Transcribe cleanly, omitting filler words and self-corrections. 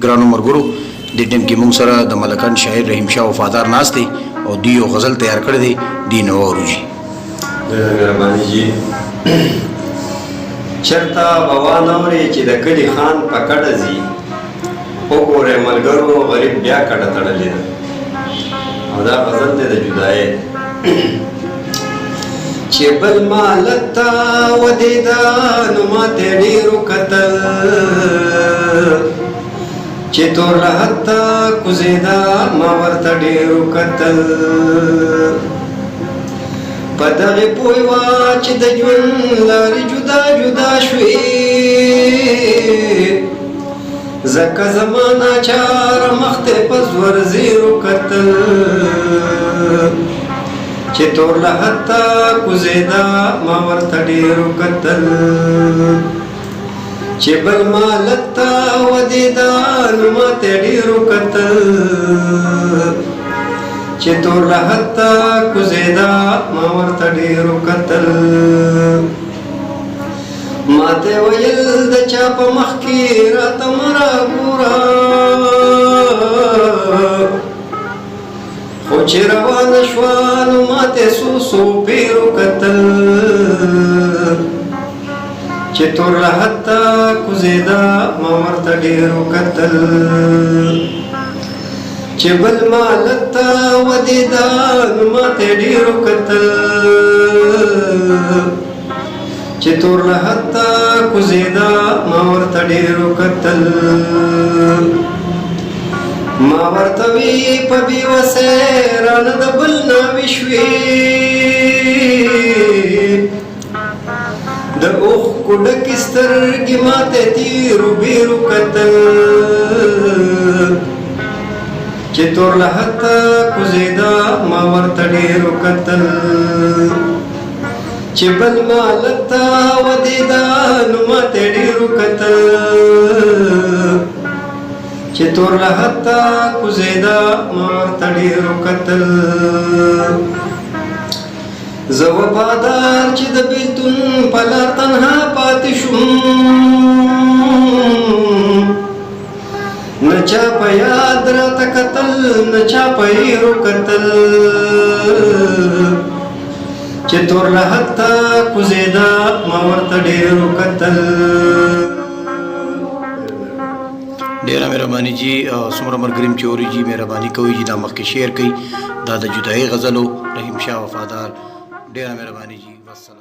ګرانو ملګرو دې ټیم کې موږ سره د ملکان شاعر رحیم شاه وفادار ناست دی او دی یو غزل تیار کړی دی دی نو اورو جی مهرباني جی چرته به وانورې چې د کلي خان په کډه ځي وګورئ ملګرو غریب بیا کډه تړلې ده او دا غزل دی د جدایۍ چې بل مالک ته ودېده نو ماته ډېرو کتل چې تور راحت ته کوزېده ما ورته ډېرو کتل په دغې پوه وه چې د ژوند لارې جدا جدا شوې ځکه زما ناچاره مخ ته په زور زیرو کتل چې تور لحد ته کوزېده ما ورته ډېرو کتل چې بل مالک ته ودېده نو ماته ډېرو کتل چې تور لحد ته کوزېده ما ورته ډېرو کتل ماته ویل د چا په مخ کې راته مه راګوره خو چې روانه شوه نو ماته څو پیرو کتل چې تور لحد ته کوزېده ما ورته ډېرو کتل چې بل مالک ته ودېده نو ماته ډېرو کتل چې تور لحد ته کوزېده ما ورته ډېرو کتل ما ورته وی په بېوسۍ رانه د بل ناوې شوې د اوښکو ډکې سترګې ماته تېرو بېرو کتل چې تور لحد ته کوزېده ما ورته ډېرو کتل چې بل مالک ته ودېده نو ماته ډېرو کتل چې تور لحد ته کوزېده ما ورته ډېرو کتل زه وفادار چې د بېلتون په لار تنها پاتې شوم نه چا په یاد راته کتل نه چا په هیرو کتل چې تور لحد ته کوزېده ما ورته ډېرو کتل ډیره مهرباني جی څومره ملګري چې اوري جی مهرباني کوئ چې دا مخکې شعر کوي دا د جدایۍ غزل و رحیم شاه وفادار ډیره مهرباني جی والسلام